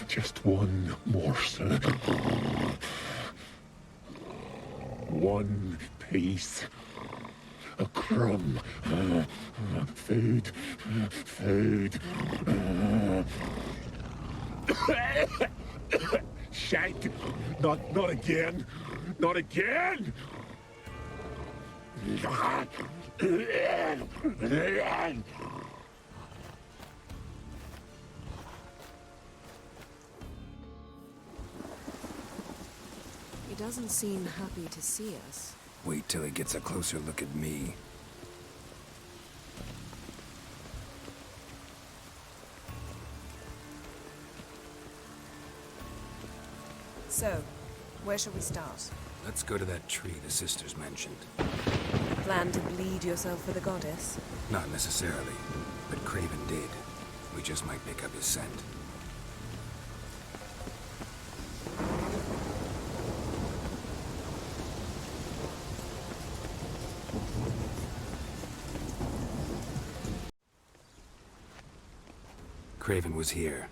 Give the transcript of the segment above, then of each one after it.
Just one morsel. One piece. A crumb. Food. Food. Shite. Not again. Not again. He doesn't seem happy to see us. Wait till he gets a closer look at me. So, where shall we start? Let's go to that tree the sisters mentioned. Plan to bleed yourself for the goddess? Not necessarily, but Craven did. We just might pick up his scent. Craven was here.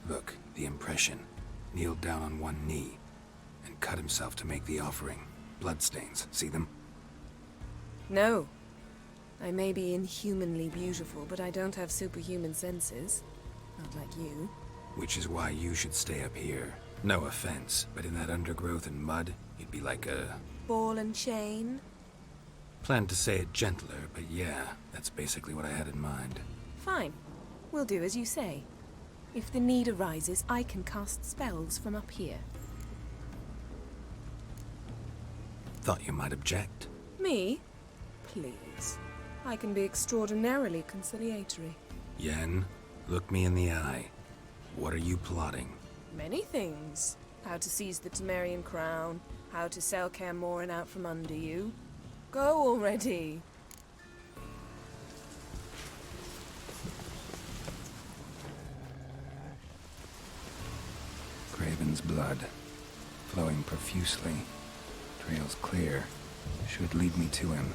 Look, the impression. Kneeled down on one knee and cut himself to make the offering. Bloodstains, see them? No. I may be inhumanly beautiful, but I don't have superhuman senses. Not like you. Which is why you should stay up here. No offense, but in that undergrowth and mud, you'd be like a... ball and chain? Planned to say it gentler, but yeah, that's basically what I had in mind. Fine. We'll do as you say. If the need arises, I can cast spells from up here. Thought you might object. Me? Please. I can be extraordinarily conciliatory. Yen, look me in the eye. What are you plotting? Many things. How to seize the Temerian crown, how to sell 𝘠𝘬𝘠𝘠𝘠 out from under you. Go already! Craven's blood, flowing profusely, trails clear, should lead me to him.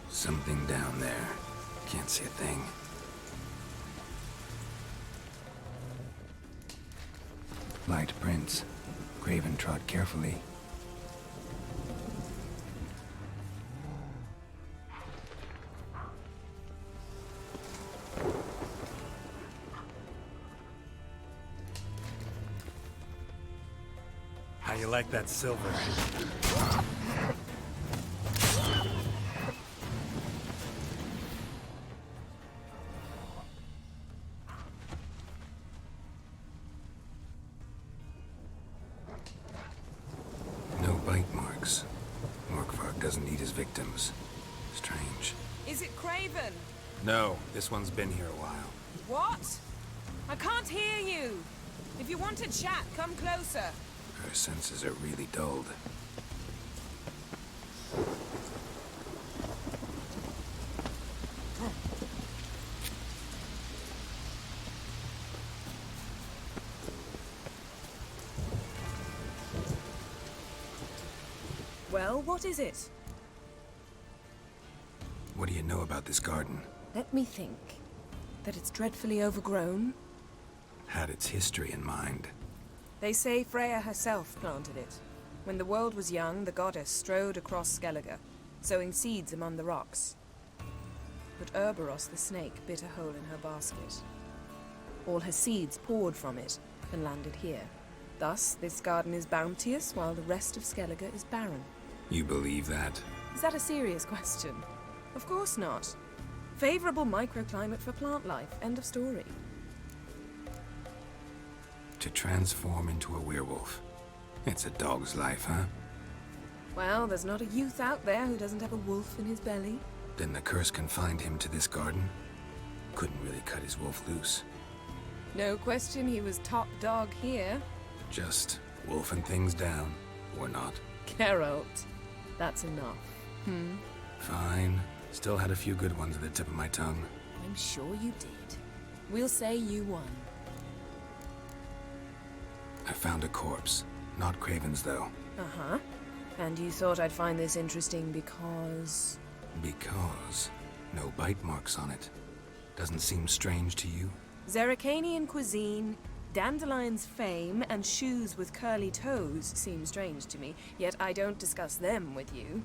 Something down there. Can't see a thing. Light prints. Craven trod carefully. How you like that silver? No bite marks. 𝘠𝘠𝘠𝘠 doesn't eat his victims. Strange. Is it Craven? No, this one's been here a while. What? I can't hear you! If you want to chat, come closer. Her senses are really dulled. Well, what is it? What do you know about this garden? Let me think. That it's dreadfully overgrown. Had its history in mind. They say Freya herself planted it. When the world was young, the goddess strode across Skellige, sowing seeds among the rocks. But 𝘰𝘂𝑚 the snake bit a hole in her basket. All her seeds poured from it and landed here. Thus, this garden is bounteous, while the rest of Skellige is barren. You believe that? Is that a serious question? Of course not. Favorable microclimate for plant life. End of story. To transform into a werewolf. It's a dog's life, huh? Well, there's not a youth out there who doesn't have a wolf in his belly. Then the curse confined him to this garden? Couldn't really cut his wolf loose. No question he was top dog here. Just wolfing things down, or not. Geralt. That's enough. Fine. Still had a few good ones at the tip of my tongue. I'm sure you did. We'll say you won. I found a corpse. Not Craven's, though. Uh-huh. And you thought I'd find this interesting because... Because no bite marks on it. Doesn't seem strange to you? Zerricanian cuisine, dandelions' fame, and shoes with curly toes seem strange to me, yet I don't discuss them with you.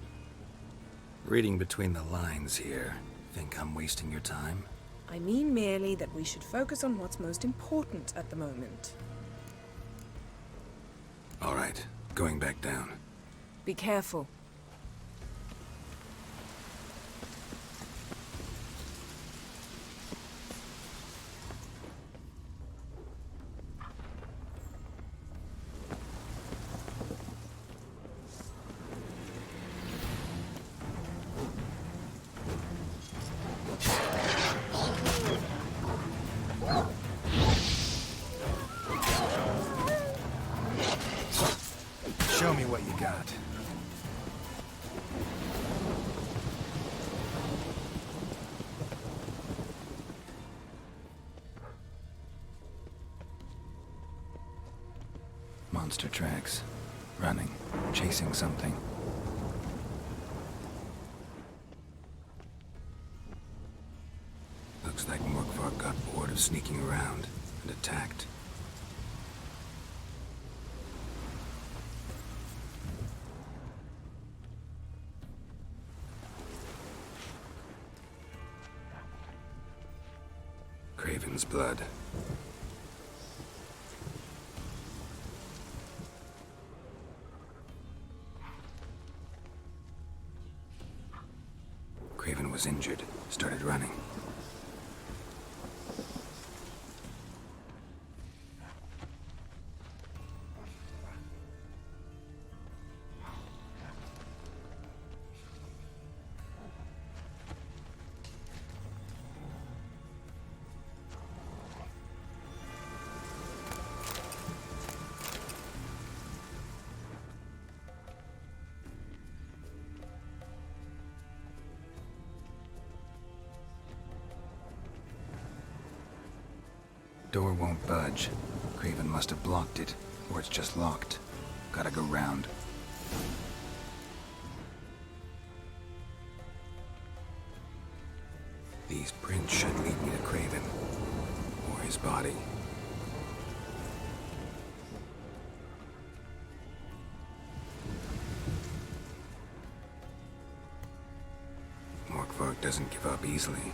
Reading between the lines here, think I'm wasting your time? I mean merely that we should focus on what's most important at the moment. All right, going back down. Be careful. Show me what you got. Monster tracks. Running. Chasing something. Looks like 𝘎𝘁𝘓 got bored of sneaking around and attacked. Craven's blood. Craven was injured, started running. Door won't budge. Craven must have blocked it, or it's just locked. Gotta go round. These prints should lead me to Craven, or his body. 𝘎𝘁𝘓 doesn't give up easily.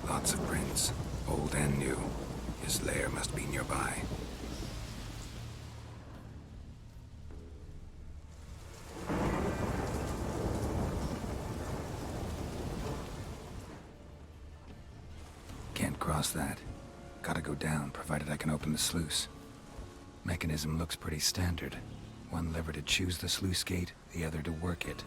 Lots of prints, old and new. His lair must be nearby. Can't cross that. Gotta go down, provided I can open the sluice. Mechanism looks pretty standard. One lever to choose the sluice gate, the other to work it.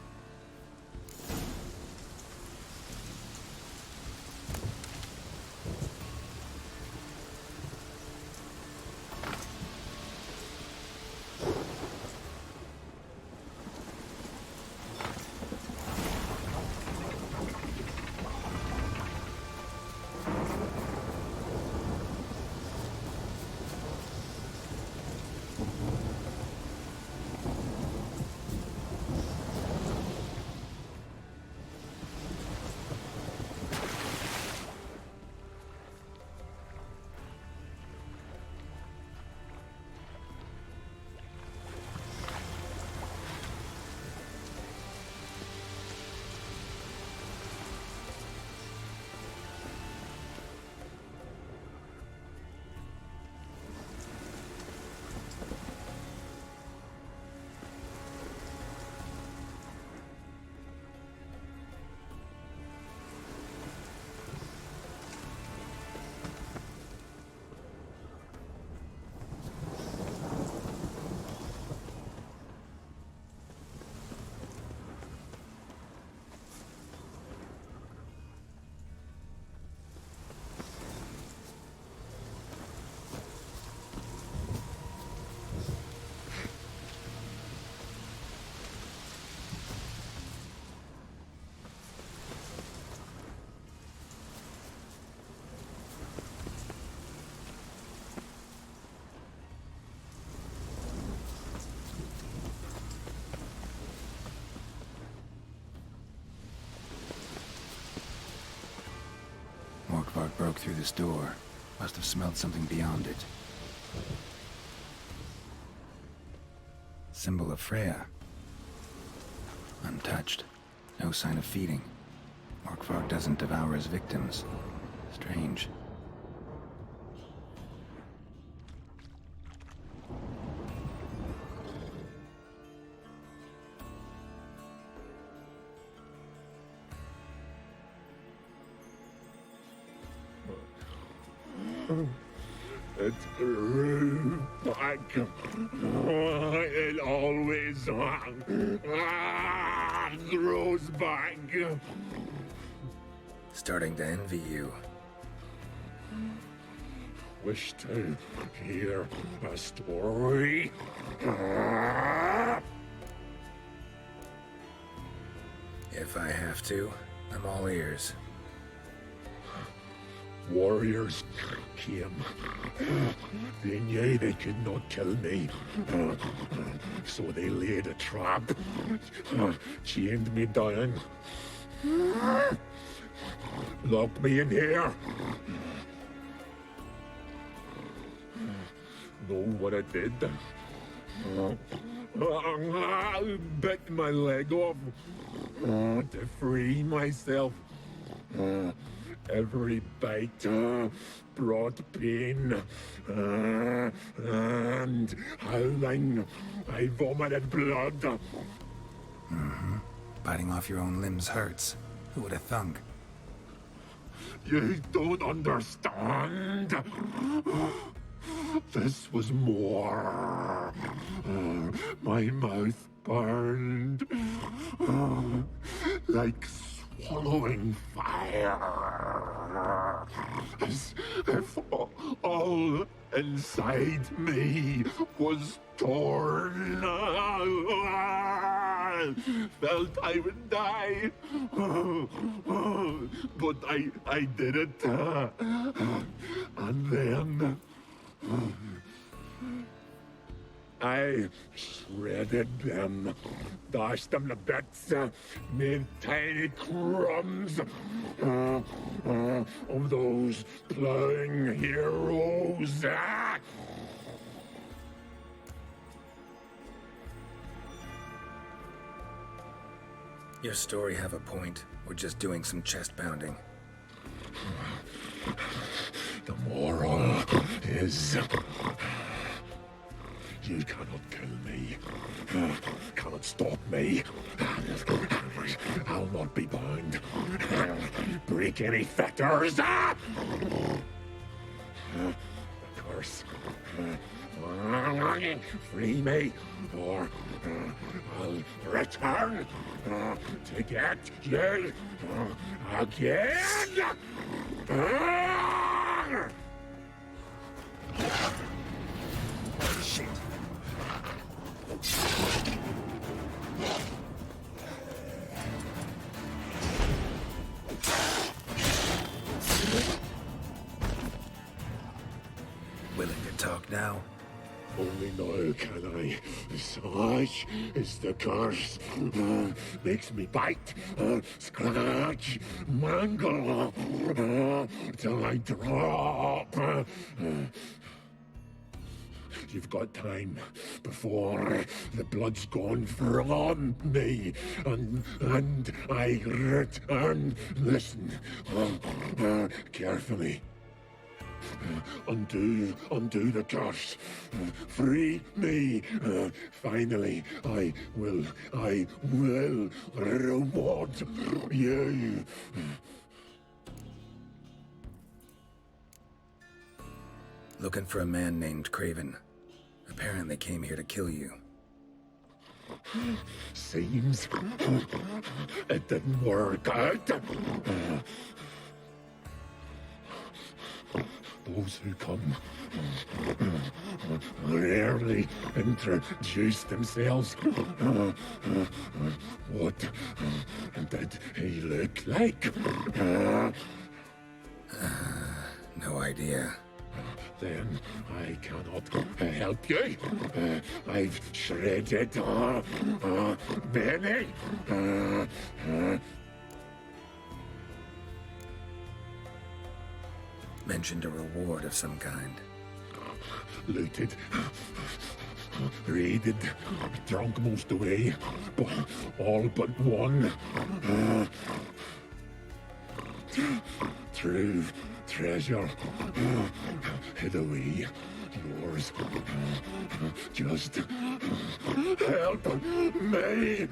what broke through this door. Must have smelled something beyond it. Symbol of Freya. Untouched. No sign of feeding. 𝘠𝘠𝘠 doesn't devour his victims. Strange. It's 𝘠𝘠𝘠𝘠. It always grows back. Starting to envy you. Wish to hear a story? If I have to, I'm all ears. Warriors came. They knew they could not kill me. So they laid a trap. Chained me down. Locked me in here. Know what I did? Bit my leg off to free myself. Every bite brought pain, and howling, I vomited blood. Mm-hmm. Biting off your own limbs hurts. Who would have thunk? You don't understand. This was more. My mouth burned like swallowing fire, as if all inside me was torn. Felt I would die, but I did it, and then I shredded them, dashed them to bits, made tiny crumbs of those plowing heroes. Your story have a point. We're just doing some chest pounding. The moral is, you cannot kill me, cannot stop me. I'll not be bound. Break any fetters. The curse. Free me, or I'll return to get you again. Shit. Willing to talk now? Only now can I. Such is the curse. Makes me bite, scratch, mangle, till I drop. You've got time before the blood's gone from me, and I return. Listen carefully. Undo the curse. Free me. Finally, I will reward you. Looking for a man named Craven. Apparently came here to kill you. Seems it didn't work out. Those who come rarely introduce themselves. What did he look like? No idea. Then I cannot help you. I've shredded many. Mentioned a reward of some kind. Looted, raided, drunk most away, but all but one. True treasure hid away. Yours. Just help me.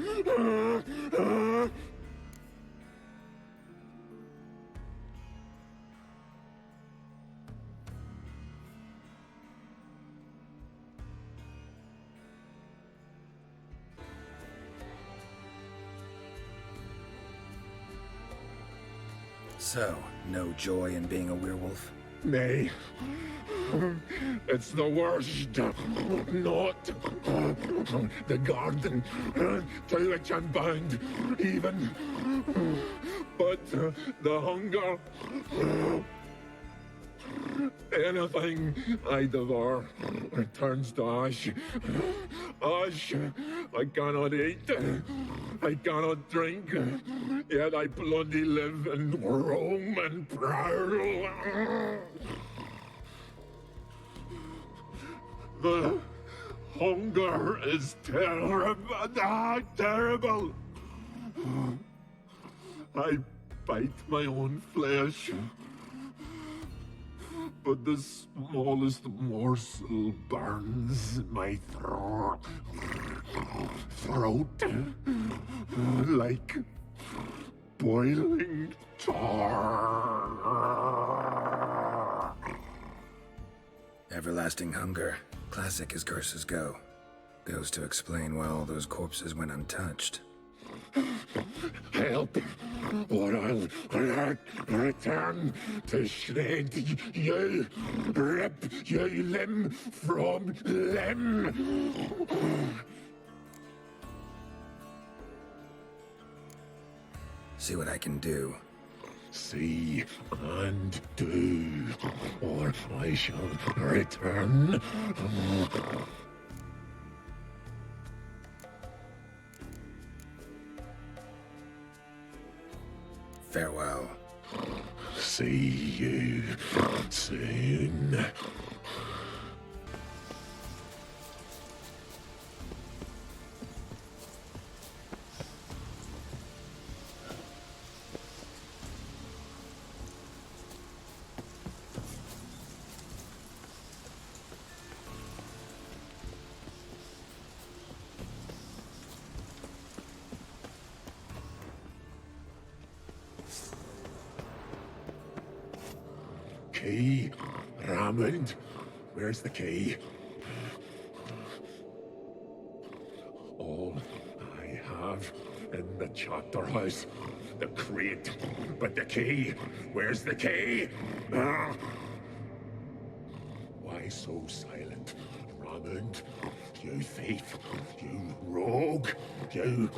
So, no joy in being a werewolf? Nay. It's the worst. Not the garden to which I'm bound, even. But the hunger. Anything I devour turns to ash. Ash I cannot eat. I cannot drink. Yet I bloody live and roam and prowl. The hunger is terrible. Terrible. I bite my own flesh. But the smallest morsel burns my throat. Like boiling tar. Everlasting hunger. Classic as curses go. Goes to explain why all those corpses went untouched. Help, or I'll return to shred you, rip you limb from limb. See what I can do. See and do, or I shall return. Farewell. See you soon. 𝘠𝘬𝘦𝘺𝘴. Where's the key? All I have in the chapter house, the crate, but the key. Where's the key? Why so silent, Raymond? You thief, you rogue, you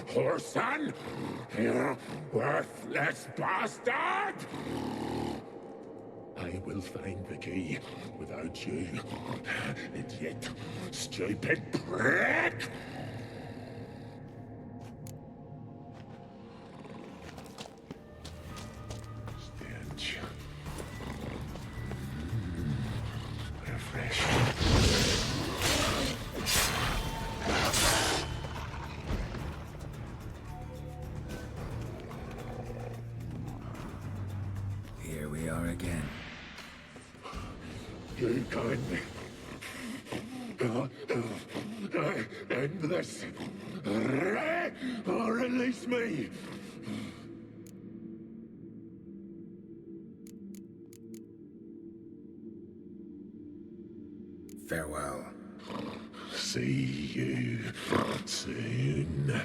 whoreson, you worthless bastard! I will find the key without you, idiot, stupid prick! Stench. Refreshing. Here we are again. You can end this. Release me. Farewell. See you soon.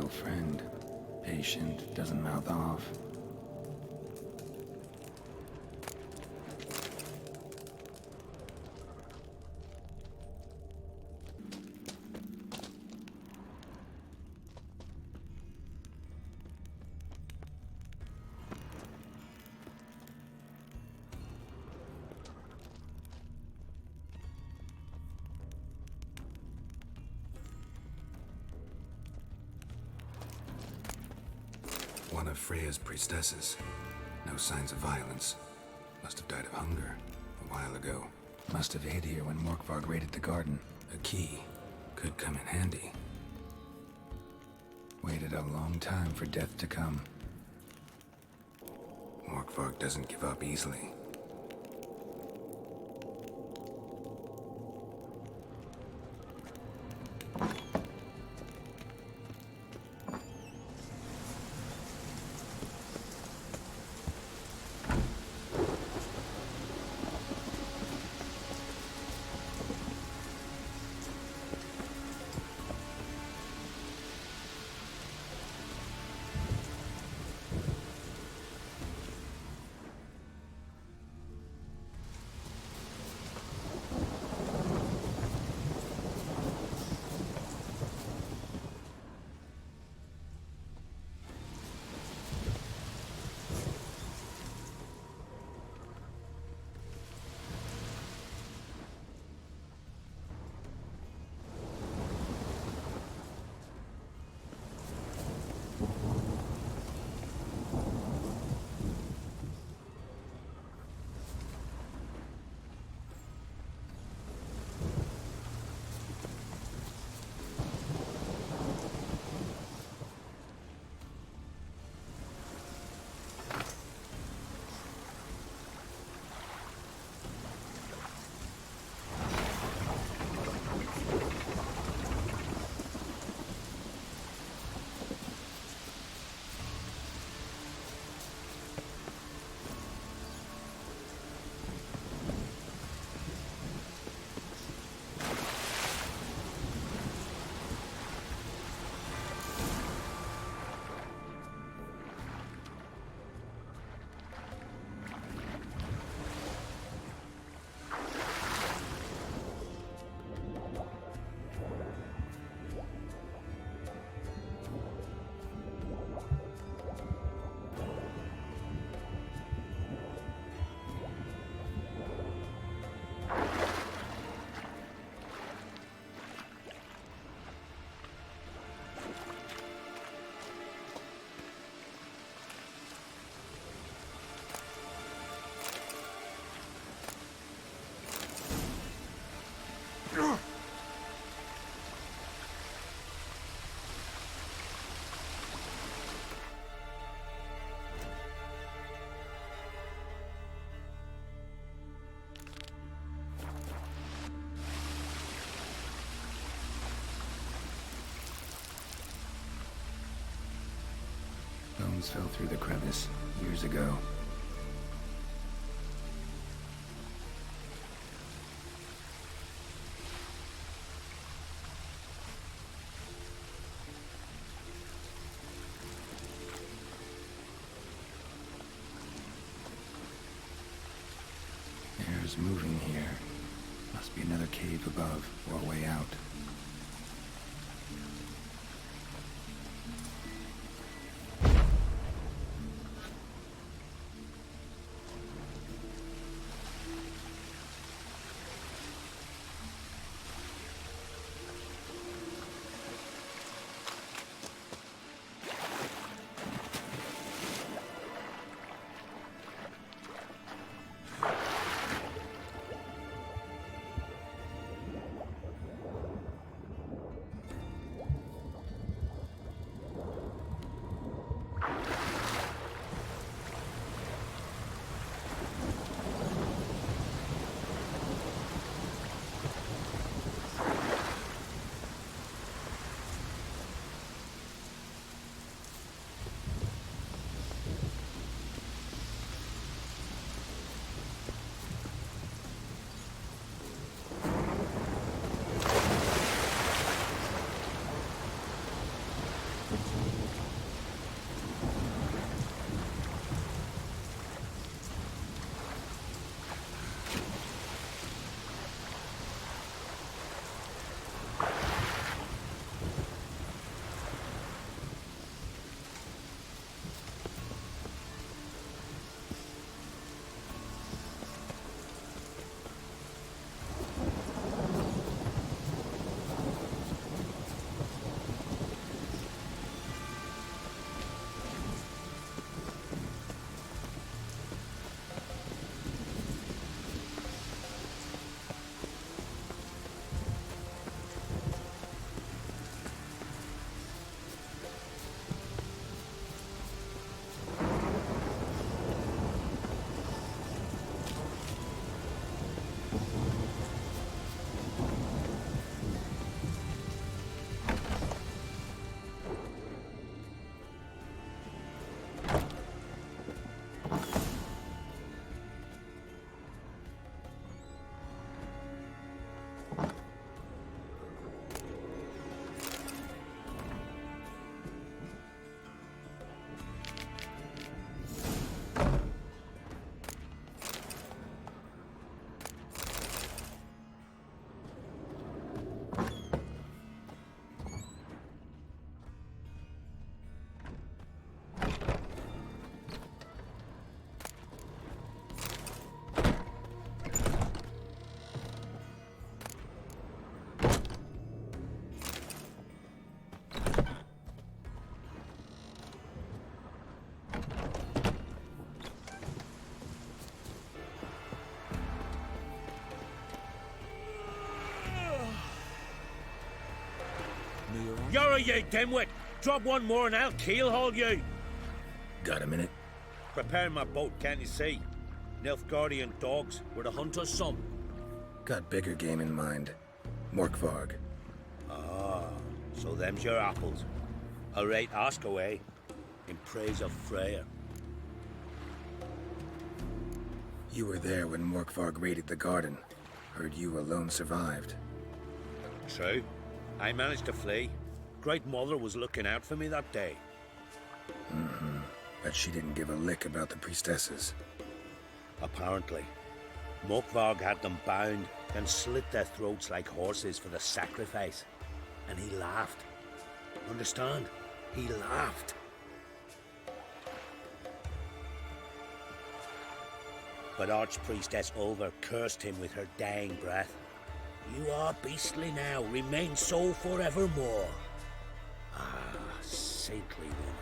loyal friend. Patient, doesn't mouth off. One of Freya's priestesses. No signs of violence. Must have died of hunger a while ago. Must have hid here when 𝘥𝑉𝘳𝑔 raided the garden. A key could come in handy. Waited a long time for death to come. 𝘥𝑉𝘳𝑔 doesn't give up easily. Bones fell through the crevice years ago. Air's moving here. Must be another cave above or a way out. You're you dimwit! Drop one more and I'll keel-haul you! Got a minute? Preparing my boat, can't you see? 𝘠𝘠𝘠𝘧𝘦 dogs were to hunt us some. Got bigger game in mind. 𝘠𝘠𝘠𝘠𝘠. Ah, so them's your apples. I'll rate ask away, in praise of Freya. You were there when 𝘠𝘠𝘠𝘠 raided the garden. Heard you alone survived. True. I managed to flee. Great Mother was looking out for me that day. But she didn't give a lick about the priestesses. Apparently. 𝘠𝘠𝘠𝘠 had them bound and slit their throats like horses for the sacrifice. And he laughed. Understand? He laughed. But Archpriestess 𝘠𝘬𝘓 cursed him with her dying breath. You are beastly now, remain so forevermore. Ah, saintly woman.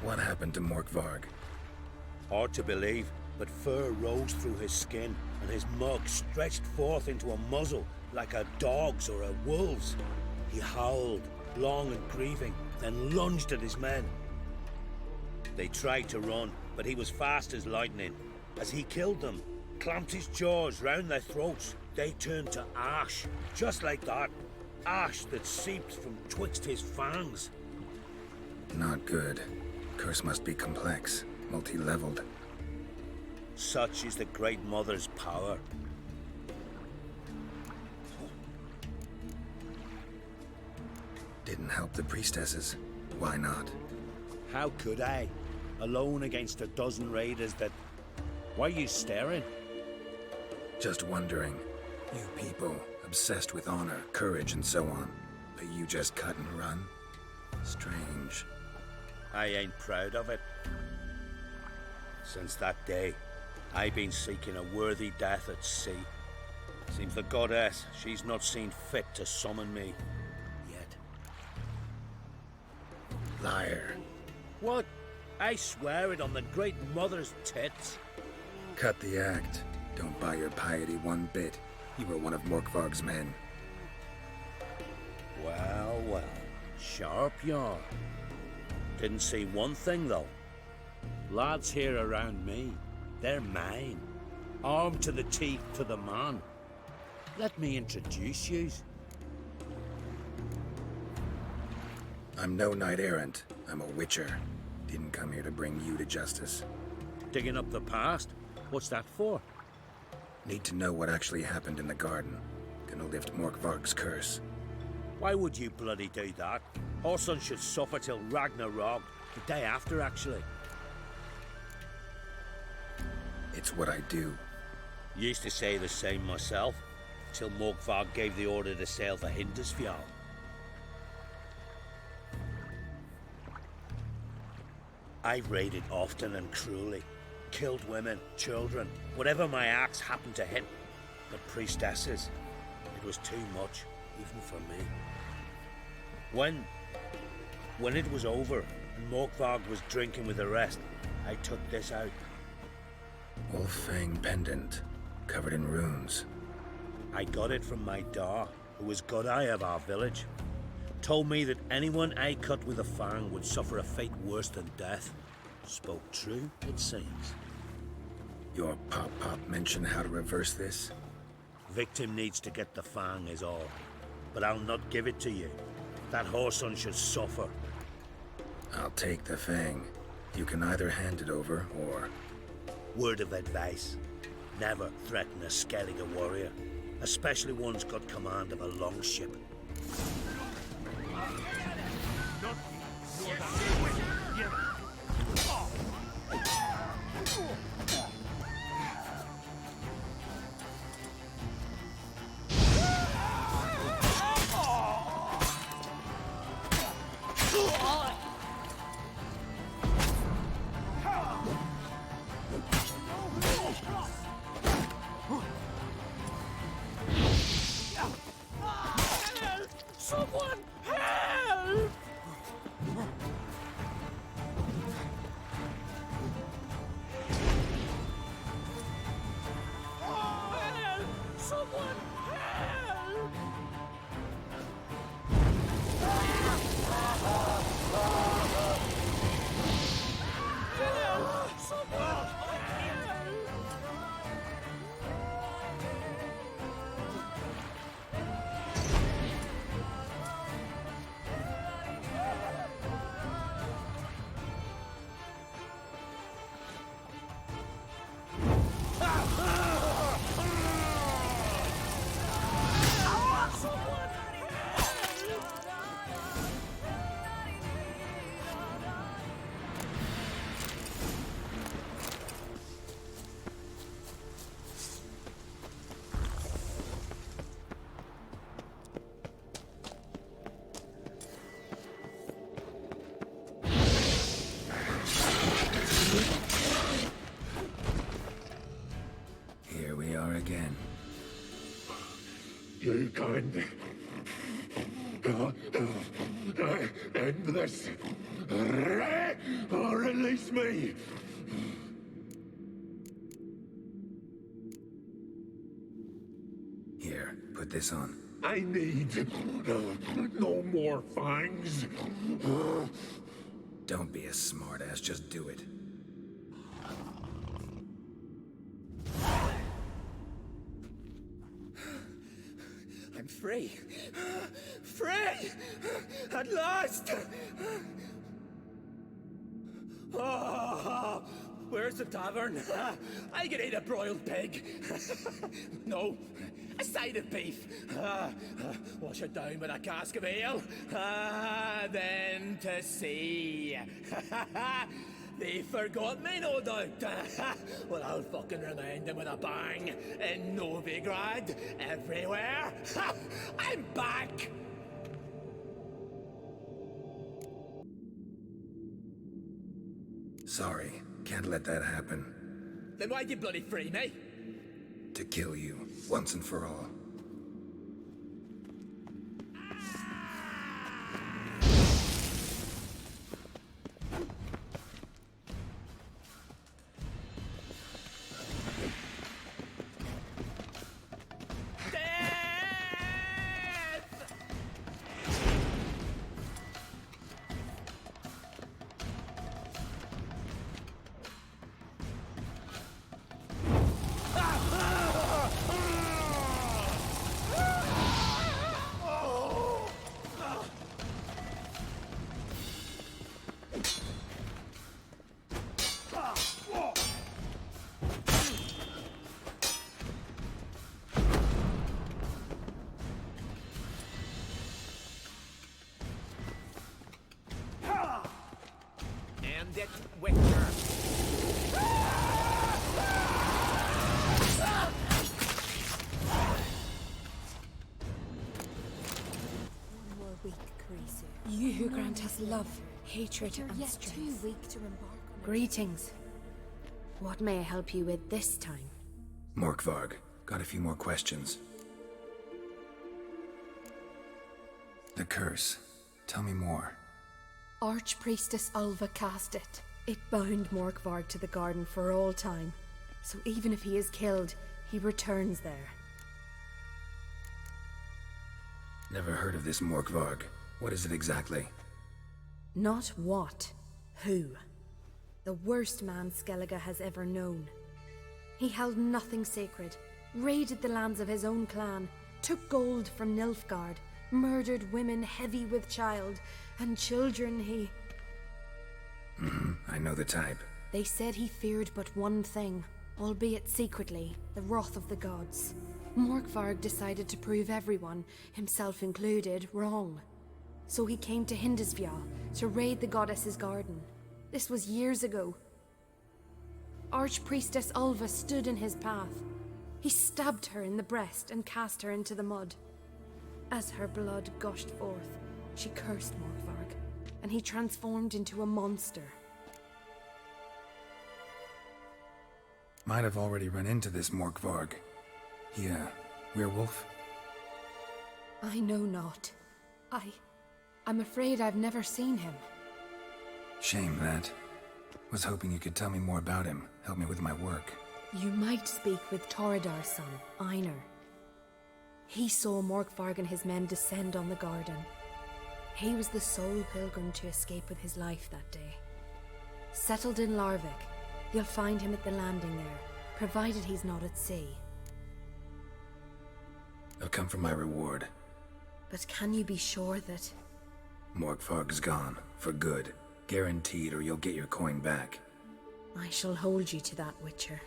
What happened to 𝘠𝘠𝘠𝘠𝘠? Hard to believe, but fur rose through his skin, and his mug stretched forth into a muzzle like a dog's or a wolf's. He howled, long and grieving, then lunged at his men. They tried to run, but he was fast as lightning. As he killed them, clamped his jaws round their throats, they turned to ash, just like that. Ash that seeped from twixt his fangs. Not good. Curse must be complex, multi-leveled. Such is the Great Mother's power. Didn't help the priestesses. Why not? How could I? Alone against a dozen raiders that... Why are you staring? Just wondering. You people, obsessed with honor, courage, and so on. But you just cut and run? Strange. I ain't proud of it. Since that day, I've been seeking a worthy death at sea. Seems the goddess, she's not seen fit to summon me. Yet. Liar. What? I swear it on the Great Mother's tits. Cut the act. Don't buy your piety one bit. You were one of 𝘠𝘠𝘠𝘠�'s men. Well, well. Sharp yarn. Didn't see one thing, though. Lads here around me, they're mine. Armed to the teeth to the man. Let me introduce yous. I'm no knight-errant. I'm a witcher. Didn't come here to bring you to justice. Digging up the past? What's that for? Need to know what actually happened in the garden. Gonna lift 𝘠𝘠𝘠𝘠�'s curse. Why would you bloody do that? Our son should suffer till Ragnarok, the day after, actually. It's what I do. Used to say the same myself, till 𝘠𝘠𝘠𝘠 gave the order to sail for 𝘕𝑓jord. I've raided often and cruelly, killed women, children, whatever my axe happened to hit. But priestesses, it was too much, even for me. When it was over and 𝘠𝘠𝘠𝘠 was drinking with the rest, I took this out. Wolf-fang pendant, covered in runes. I got it from my 𝘠𝘬𝘦𝘺, who was god-eye of our village. Told me that anyone I cut with a fang would suffer a fate worse than death. Spoke true, it seems. Your pop-pop mentioned how to reverse this? Victim needs to get the fang is all. But I'll not give it to you. That whoreson should suffer. I'll take the fang. You can either hand it over, or... Word of advice. Never threaten a Skellige warrior. Especially one's got command of a longship. Someone help! Help! Someone help! end. End this. Or release me. Here, put this on. I need no more fangs. Don't be a smartass, just do it. I'm free. Free! At last! Oh, where's the tavern? I can eat a broiled pig. No, a side of beef. Wash it down with a cask of ale. Then to sea. They forgot me, no doubt. Well, I'll fucking remind them with a bang. In Novigrad, everywhere. I'm back! Sorry, can't let that happen. Then why'd you bloody free me? To kill you, once and for all. And it with her. One more week, Creasy. You who grant us love, hatred, You're and yet too strength. weak to embark on Greetings. What may I help you with this time? 𝘠𝘠𝘅, got a few more questions. The curse. Tell me more. Archpriestess 𝘊𝘳𝘁 cast it. It bound 𝘠𝘠𝘅 to the garden for all time. So even if he is killed, he returns there. Never heard of this 𝘠𝘠𝘅. What is it exactly? Not what, who. The worst man Skellige has ever known. He held nothing sacred, raided the lands of his own clan, took gold from Nilfgaard, murdered women heavy with child, and children he... I know the type. They said he feared but one thing, albeit secretly, the wrath of the gods. �/𝘠𝘅 decided to prove everyone, himself included, wrong. So he came to 𝘕𝘬𝘀 to raid the goddess's garden. This was years ago. Archpriestess 𝘊𝘳 stood in his path. He stabbed her in the breast and cast her into the mud. As her blood gushed forth, she cursed 𝘠/𝘠𝘅, and he transformed into a monster. Might have already run into this 𝘠/𝘠𝘅. He, werewolf? I know not. I'm afraid I've never seen him. Shame that. Was hoping you could tell me more about him, help me with my work. You might speak with Torredar's son, 𝘰𝘪. He saw 𝘠/𝘠𝘅 and his men descend on the garden. He was the sole pilgrim to escape with his life that day. Settled in Larvik, you'll find him at the landing there, provided he's not at sea. I'll come for my reward. But can you be sure that... 𝘠/𝘠𝘅's gone, for good. Guaranteed, or you'll get your coin back. I shall hold you to that, Witcher.